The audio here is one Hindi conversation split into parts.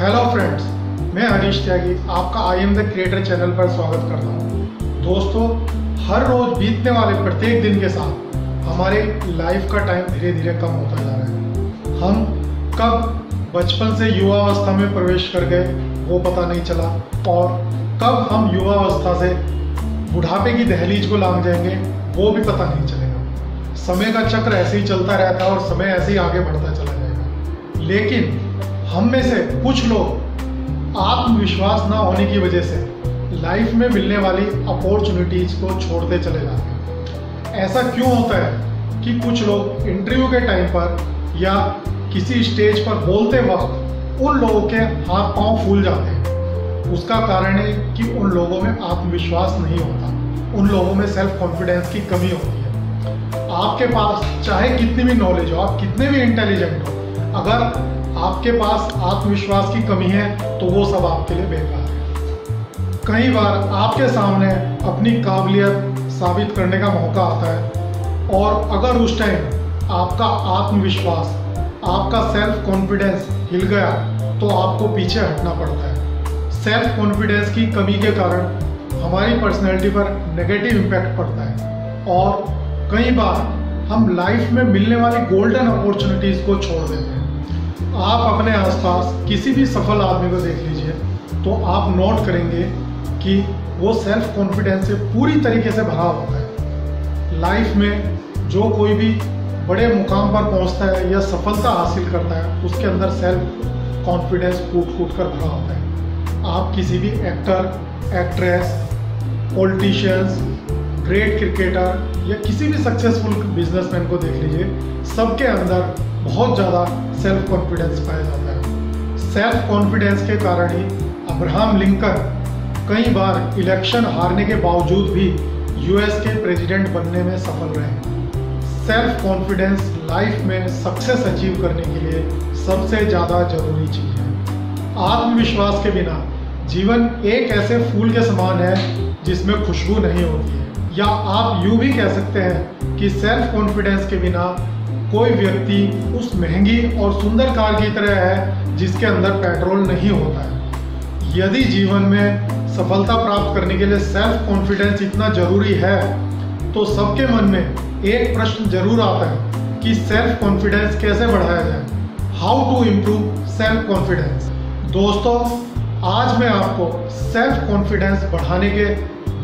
हेलो फ्रेंड्स, मैं हरीश त्यागी आपका I am the creator channel पर स्वागत करता हूँ। दोस्तों, हर रोज बीतने वाले प्रत्येक दिन के साथ हमारे लाइफ का टाइम धीरे धीरे कम होता जा रहा है। हम कब बचपन से युवावस्था में प्रवेश कर गए वो पता नहीं चला, और कब हम युवावस्था से बुढ़ापे की दहलीज को लांघ जाएंगे वो भी पता नहीं चलेगा। समय का चक्र ऐसे ही चलता रहता है और समय ऐसे ही आगे बढ़ता चला जाएगा। लेकिन हम में से कुछ लोग आत्मविश्वास ना होने की वजह से लाइफ में मिलने वाली अपॉर्चुनिटीज को छोड़ते चले जाते हैं। ऐसा क्यों होता है कि कुछ लोग इंटरव्यू के टाइम पर या किसी स्टेज पर बोलते वक्त उन लोगों के हाथ पांव फूल जाते हैं? उसका कारण है कि उन लोगों में आत्मविश्वास नहीं होता, उन लोगों में सेल्फ कॉन्फिडेंस की कमी होती है। आपके पास चाहे कितनी भी नॉलेज हो, आप कितने भी इंटेलिजेंट हो, अगर आपके पास आत्मविश्वास की कमी है तो वो सब आपके लिए बेकार है। कई बार आपके सामने अपनी काबिलियत साबित करने का मौका आता है, और अगर उस टाइम आपका आत्मविश्वास, आपका सेल्फ कॉन्फिडेंस हिल गया तो आपको पीछे हटना पड़ता है। सेल्फ कॉन्फिडेंस की कमी के कारण हमारी पर्सनैलिटी पर नेगेटिव इम्पैक्ट पड़ता है, और कई बार हम लाइफ में मिलने वाली गोल्डन अपॉर्चुनिटीज को छोड़ देते हैं। आप अपने आसपास किसी भी सफल आदमी को देख लीजिए तो आप नोट करेंगे कि वो सेल्फ कॉन्फिडेंस से पूरी तरीके से भरा होता है। लाइफ में जो कोई भी बड़े मुकाम पर पहुंचता है या सफलता हासिल करता है, उसके अंदर सेल्फ कॉन्फिडेंस कूट कर भरा होता है। आप किसी भी actor, actress, politicians, great cricketer या किसी भी सक्सेसफुल बिजनेसमैन को देख लीजिए, सबके अंदर बहुत ज़्यादा सेल्फ कॉन्फिडेंस पाया जाता है। सेल्फ कॉन्फिडेंस के कारण ही अब्राहम लिंकन कई बार इलेक्शन हारने के बावजूद भी यूएस के प्रेसिडेंट बनने में सफल रहे। सेल्फ कॉन्फिडेंस लाइफ में सक्सेस अचीव करने के लिए सबसे ज़्यादा जरूरी चीज़ है। आत्मविश्वास के बिना जीवन एक ऐसे फूल के समान है जिसमें खुशबू नहीं होती है, या आप यूँ भी कह सकते हैं कि सेल्फ कॉन्फिडेंस के बिना कोई व्यक्ति उस महंगी और सुंदर कार की तरह है जिसके अंदर पेट्रोल नहीं होता है। यदि जीवन में सफलता प्राप्त करने के लिए सेल्फ कॉन्फिडेंस इतना जरूरी है तो सबके मन में एक प्रश्न जरूर आता है कि सेल्फ कॉन्फिडेंस कैसे बढ़ाया जाए, how to improve self confidence. दोस्तों, आज मैं आपको सेल्फ कॉन्फिडेंस बढ़ाने के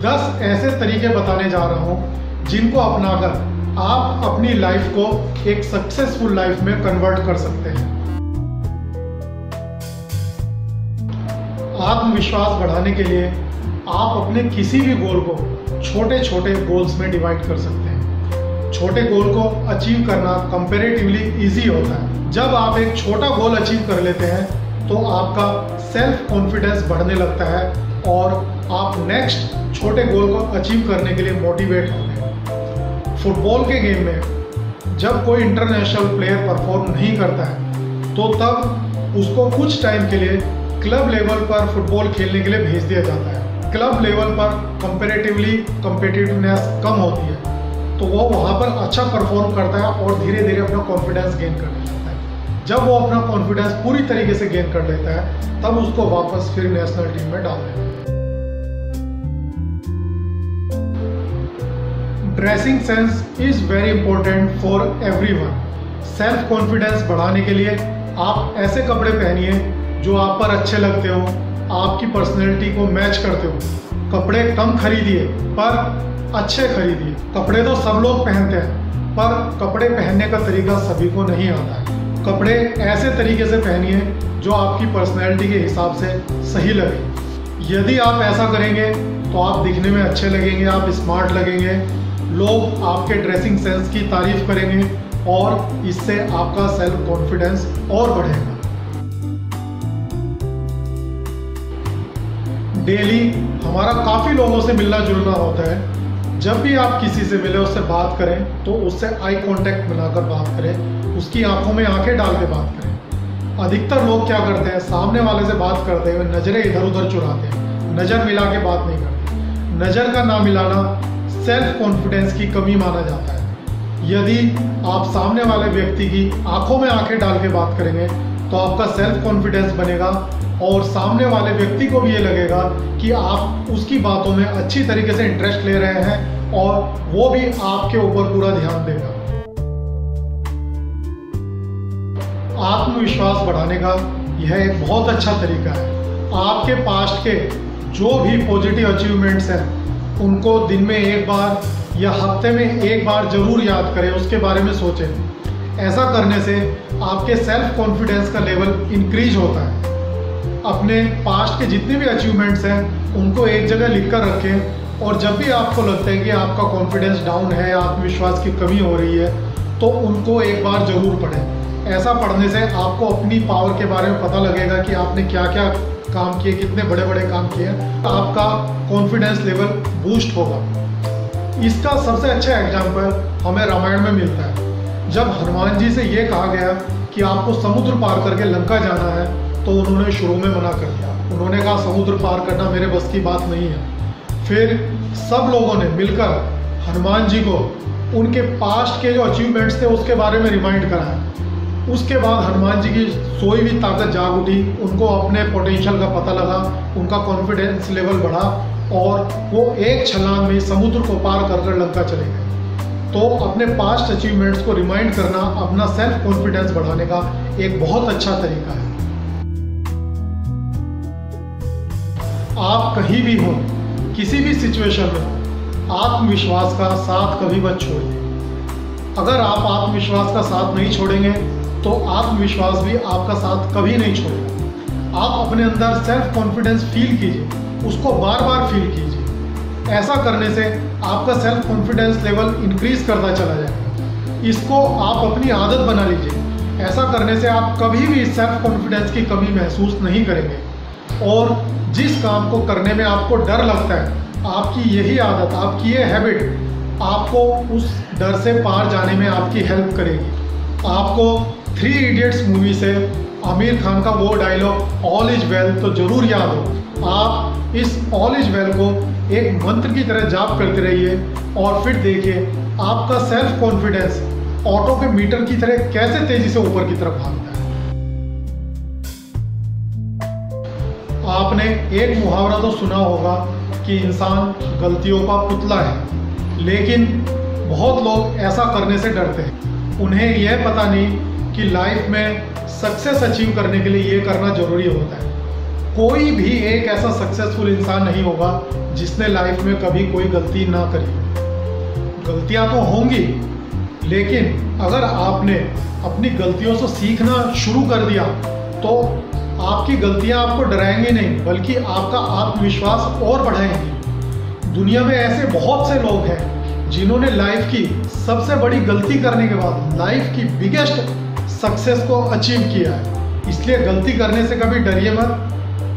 10 ऐसे तरीके बताने जा रहा हूँ जिनको अपनाकर आप अपनी लाइफ को एक सक्सेसफुल लाइफ में कन्वर्ट कर सकते हैं। आत्मविश्वास बढ़ाने के लिए आप अपने किसी भी गोल को छोटे छोटे गोल्स में डिवाइड कर सकते हैं। छोटे गोल को अचीव करना कंपैरेटिवली इजी होता है। जब आप एक छोटा गोल अचीव कर लेते हैं तो आपका सेल्फ कॉन्फिडेंस बढ़ने लगता है और आप नेक्स्ट छोटे गोल को अचीव करने के लिए मोटिवेट होते हैं। फुटबॉल के गेम में जब कोई इंटरनेशनल प्लेयर परफॉर्म नहीं करता है तो तब उसको कुछ टाइम के लिए क्लब लेवल पर फुटबॉल खेलने के लिए भेज दिया जाता है। क्लब लेवल पर कंपैरेटिवली कॉम्पिटिटिवनेस कम होती है, तो वो वहाँ पर अच्छा परफॉर्म करता है और धीरे धीरे अपना कॉन्फिडेंस गेन करने लगता है। जब वो अपना कॉन्फिडेंस पूरी तरीके से गेन कर लेता है तब उसको वापस फिर नेशनल टीम में डाल देता है। Dressing sense is very important for everyone. Self confidence बढ़ाने के लिए आप ऐसे कपड़े पहनिए जो आप पर अच्छे लगते हो, आपकी पर्सनैलिटी को मैच करते हो। कपड़े कम खरीदिए पर अच्छे खरीदिए। कपड़े तो सब लोग पहनते हैं पर कपड़े पहनने का तरीका सभी को नहीं आता है। कपड़े ऐसे तरीके से पहनिए जो आपकी पर्सनैलिटी के हिसाब से सही लगे। यदि आप ऐसा करेंगे तो आप दिखने में अच्छे लगेंगे, आप स्मार्ट लगेंगे, लोग आपके ड्रेसिंग सेंस की तारीफ करेंगे और इससे आपका सेल्फ कॉन्फिडेंस और बढ़ेगा। डेली हमारा काफ़ी लोगों से मिलना जुलना होता है। जब भी आप किसी से मिले, उससे बात करें तो उससे आई कांटेक्ट बनाकर बात करें, उसकी आंखों में आंखें डाल के बात करें। अधिकतर लोग क्या करते हैं, सामने वाले से बात करते हुए नज़रें इधर उधर चुराते हैं, नज़र मिला के बात नहीं करते। नज़र का ना मिलाना सेल्फ कॉन्फिडेंस की कमी माना जाता है। यदि आप सामने वाले व्यक्ति की आंखों में आंखें डाल के बात करेंगे तो आपका सेल्फ कॉन्फिडेंस बनेगा और सामने वाले व्यक्ति को भी ये लगेगा कि आप उसकी बातों में अच्छी तरीके से इंटरेस्ट ले रहे हैं और वो भी आपके ऊपर पूरा ध्यान देगा। आत्मविश्वास बढ़ाने का यह एक बहुत अच्छा तरीका है। आपके पास्ट के जो भी पॉजिटिव अचीवमेंट्स हैं उनको दिन में एक बार या हफ्ते में एक बार जरूर याद करें, उसके बारे में सोचें। ऐसा करने से आपके सेल्फ कॉन्फिडेंस का लेवल इंक्रीज होता है। अपने पास्ट के जितने भी अचीवमेंट्स हैं उनको एक जगह लिख कर रखें और जब भी आपको लगता है कि आपका कॉन्फिडेंस डाउन है, आत्मविश्वास की कमी हो रही है, तो उनको एक बार जरूर पढ़ें। ऐसा पढ़ने से आपको अपनी पावर के बारे में पता लगेगा कि आपने क्या क्या काम किए, कितने बड़े बड़े काम किए, आपका कॉन्फिडेंस लेवल बूस्ट होगा। इसका सबसे अच्छा एग्जाम्पल हमें रामायण में मिलता है। जब हनुमान जी से ये कहा गया कि आपको समुद्र पार करके लंका जाना है तो उन्होंने शुरू में मना कर दिया। उन्होंने कहा समुद्र पार करना मेरे बस की बात नहीं है। फिर सब लोगों ने मिलकर हनुमान जी को उनके पास्ट के जो अचीवमेंट्स थे उसके बारे में रिमाइंड कराया। उसके बाद हनुमान जी की सोई हुई ताकत जाग उठी, उनको अपने पोटेंशियल का पता लगा, उनका कॉन्फिडेंस लेवल बढ़ा और वो एक छलांग में समुद्र को पार कर लंका चले गए। तो अपने पास्ट अचीवमेंट्स को रिमाइंड करना अपना सेल्फ कॉन्फिडेंस बढ़ाने का एक बहुत अच्छा तरीका है। आप कहीं भी हो, किसी भी सिचुएशन में हो, आत्मविश्वास का साथ कभी मत छोड़िए। अगर आप आत्मविश्वास का साथ नहीं छोड़ेंगे तो आत्मविश्वास भी आपका साथ कभी नहीं छोड़ेगा। आप अपने अंदर सेल्फ कॉन्फिडेंस फील कीजिए, उसको बार बार फील कीजिए। ऐसा करने से आपका सेल्फ कॉन्फिडेंस लेवल इंक्रीज करता चला जाएगा। इसको आप अपनी आदत बना लीजिए। ऐसा करने से आप कभी भी सेल्फ कॉन्फिडेंस की कमी महसूस नहीं करेंगे और जिस काम को करने में आपको डर लगता है, आपकी यही आदत, आपकी ये हैबिट आपको उस डर से पार जाने में आपकी हेल्प करेगी। आपको 3 इडियट्स मूवी से आमिर खान का वो डायलॉग ऑल इज वेल तो जरूर याद हो। आप इस ऑल इज वेल को एक मंत्र की तरह जाप करते रहिए और फिर देखिए आपका सेल्फ कॉन्फिडेंस ऑटो के मीटर की तरह कैसे तेजी से ऊपर की तरफ भागता है। आपने एक मुहावरा तो सुना होगा कि इंसान गलतियों का पुतला है, लेकिन बहुत लोग ऐसा करने से डरते हैं। उन्हें यह पता नहीं कि लाइफ में सक्सेस अचीव करने के लिए ये करना जरूरी होता है। कोई भी एक ऐसा सक्सेसफुल इंसान नहीं होगा जिसने लाइफ में कभी कोई गलती ना करी। गलतियां तो होंगी, लेकिन अगर आपने अपनी गलतियों से सीखना शुरू कर दिया तो आपकी गलतियां आपको डराएंगी नहीं, बल्कि आपका आत्मविश्वास और बढ़ाएंगी। दुनिया में ऐसे बहुत से लोग हैं जिन्होंने लाइफ की सबसे बड़ी गलती करने के बाद लाइफ की बिगेस्ट सक्सेस को अचीव किया है। इसलिए गलती करने से कभी डरिए मत।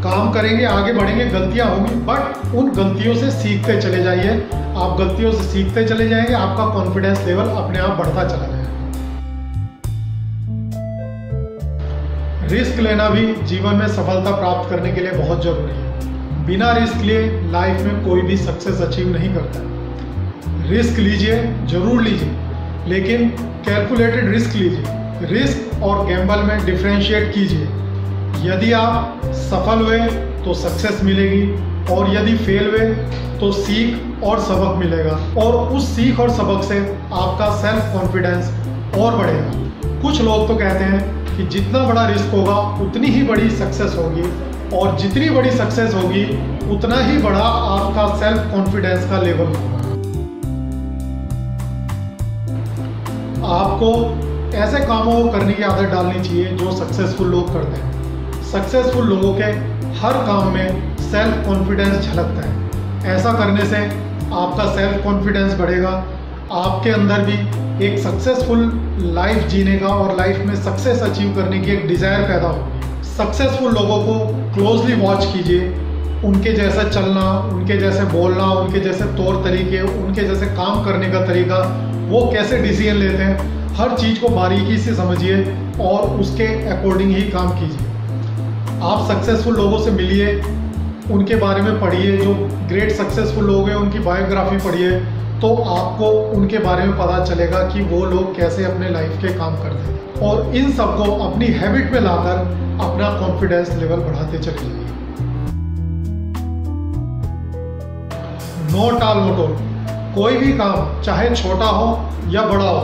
काम करेंगे, आगे बढ़ेंगे, गलतियां होंगी, बट उन गलतियों से सीखते चले जाइए। आप गलतियों से सीखते चले जाएंगे, आपका कॉन्फिडेंस लेवल अपने आप बढ़ता चला जाएगा। रिस्क लेना भी जीवन में सफलता प्राप्त करने के लिए बहुत जरूरी है। बिना रिस्क लिए लाइफ में कोई भी सक्सेस अचीव नहीं करता। रिस्क लीजिए, जरूर लीजिए, लेकिन कैलकुलेटेड रिस्क लीजिए। रिस्क और गैम्बल में डिफरेंशिएट कीजिए। यदि आप सफल हुए तो सक्सेस मिलेगी और यदि फेल हुए तो सीख और सबक मिलेगा और उस सीख और सबक से आपका सेल्फ कॉन्फिडेंस और बढ़ेगा। कुछ लोग तो कहते हैं कि जितना बड़ा रिस्क होगा उतनी ही बड़ी सक्सेस होगी और जितनी बड़ी सक्सेस होगी उतना ही बड़ा आपका सेल्फ कॉन्फिडेंस का लेवल होगा। आपको ऐसे कामों को करने की आदत डालनी चाहिए जो सक्सेसफुल लोग करते हैं। सक्सेसफुल लोगों के हर काम में सेल्फ कॉन्फिडेंस झलकता है। ऐसा करने से आपका सेल्फ कॉन्फिडेंस बढ़ेगा, आपके अंदर भी एक सक्सेसफुल लाइफ जीने का और लाइफ में सक्सेस अचीव करने की एक डिज़ायर पैदा होगी। सक्सेसफुल लोगों को क्लोजली वॉच कीजिए। उनके जैसा चलना, उनके जैसे बोलना, उनके जैसे तौर तरीके, उनके जैसे काम करने का तरीका, वो कैसे डिसीजन लेते हैं, हर चीज़ को बारीकी से समझिए और उसके अकॉर्डिंग ही काम कीजिए। आप सक्सेसफुल लोगों से मिलिए, उनके बारे में पढ़िए। जो ग्रेट सक्सेसफुल लोग हैं उनकी बायोग्राफी पढ़िए, तो आपको उनके बारे में पता चलेगा कि वो लोग कैसे अपने लाइफ के काम करते हैं। और इन सबको अपनी हैबिट में लाकर अपना कॉन्फिडेंस लेवल बढ़ाते चले जाइए। नो टाल मटोल। कोई भी काम चाहे छोटा हो या बड़ा हो,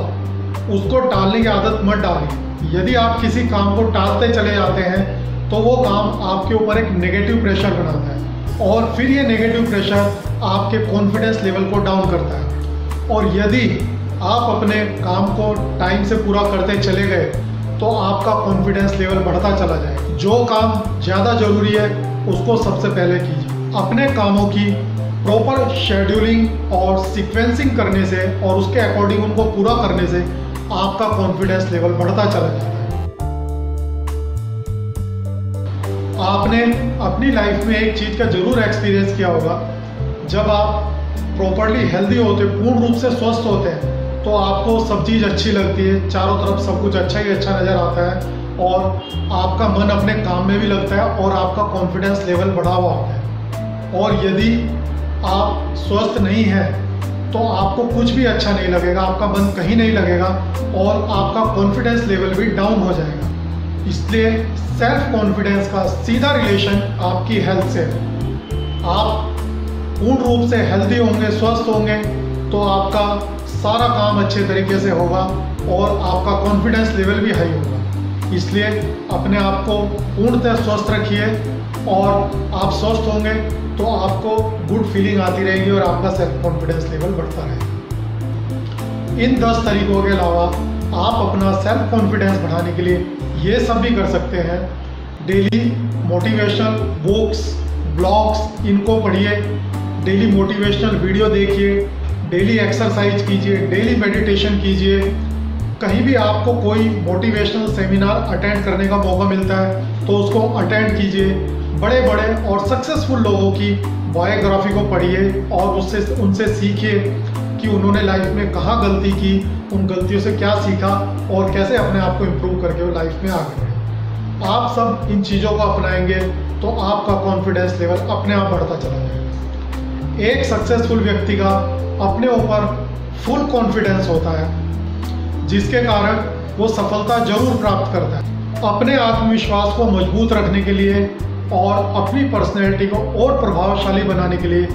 उसको टालने की आदत मत डालिए। यदि आप किसी काम को टालते चले जाते हैं तो वो काम आपके ऊपर एक नेगेटिव प्रेशर बनाता है और फिर ये नेगेटिव प्रेशर आपके कॉन्फिडेंस लेवल को डाउन करता है। और यदि आप अपने काम को टाइम से पूरा करते चले गए तो आपका कॉन्फिडेंस लेवल बढ़ता चला जाएगा। जो काम ज़्यादा जरूरी है उसको सबसे पहले कीजिए। अपने कामों की प्रॉपर शेड्यूलिंग और सीक्वेंसिंग करने से और उसके अकॉर्डिंग उनको पूरा करने से आपका कॉन्फिडेंस लेवल बढ़ता चला जाता है। आपने अपनी लाइफ में एक चीज़ का जरूर एक्सपीरियंस किया होगा, जब आप प्रॉपरली हेल्दी होते, पूर्ण रूप से स्वस्थ होते हैं, तो आपको सब चीज़ अच्छी लगती है, चारों तरफ सब कुछ अच्छा ही अच्छा नज़र आता है और आपका मन अपने काम में भी लगता है और आपका कॉन्फिडेंस लेवल बढ़ा हुआ होता है। और यदि आप स्वस्थ नहीं हैं तो आपको कुछ भी अच्छा नहीं लगेगा, आपका मन कहीं नहीं लगेगा और आपका कॉन्फिडेंस लेवल भी डाउन हो जाएगा। इसलिए सेल्फ कॉन्फिडेंस का सीधा रिलेशन आपकी हेल्थ से है। आप पूर्ण रूप से हेल्दी होंगे, स्वस्थ होंगे तो आपका सारा काम अच्छे तरीके से होगा और आपका कॉन्फिडेंस लेवल भी हाई होगा। इसलिए अपने आप को पूर्णतः स्वस्थ रखिए और आप स्वस्थ होंगे तो आपको गुड फीलिंग आती रहेगी और आपका सेल्फ कॉन्फिडेंस लेवल बढ़ता रहेगा। इन 10 तरीकों के अलावा आप अपना सेल्फ कॉन्फिडेंस बढ़ाने के लिए ये सब भी कर सकते हैं। डेली मोटिवेशनल बुक्स, ब्लॉग्स, इनको पढ़िए, डेली मोटिवेशनल वीडियो देखिए, डेली एक्सरसाइज कीजिए, डेली मेडिटेशन कीजिए। कहीं भी आपको कोई मोटिवेशनल सेमिनार अटेंड करने का मौका मिलता है तो उसको अटेंड कीजिए। बड़े बड़े और सक्सेसफुल लोगों की बायोग्राफी को पढ़िए और उनसे सीखिए कि उन्होंने लाइफ में कहाँ गलती की, उन गलतियों से क्या सीखा और कैसे अपने आप को इम्प्रूव करके वो लाइफ में आगे बढ़े। आप सब इन चीज़ों को अपनाएंगे तो आपका कॉन्फिडेंस लेवल अपने आप बढ़ता चला जाएगा। एक सक्सेसफुल व्यक्ति का अपने ऊपर फुल कॉन्फिडेंस होता है, जिसके कारण वो सफलता जरूर प्राप्त करता है। अपने आत्मविश्वास को मजबूत रखने के लिए और अपनी पर्सनैलिटी को और प्रभावशाली बनाने के लिए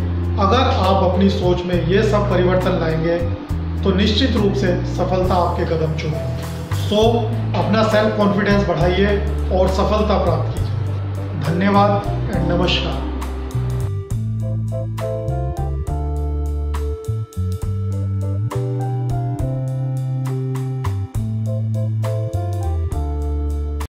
अगर आप अपनी सोच में ये सब परिवर्तन लाएंगे तो निश्चित रूप से सफलता आपके कदम चूमेगी। सो अपना सेल्फ कॉन्फिडेंस बढ़ाइए और सफलता प्राप्त कीजिए। धन्यवाद एंड नमस्कार।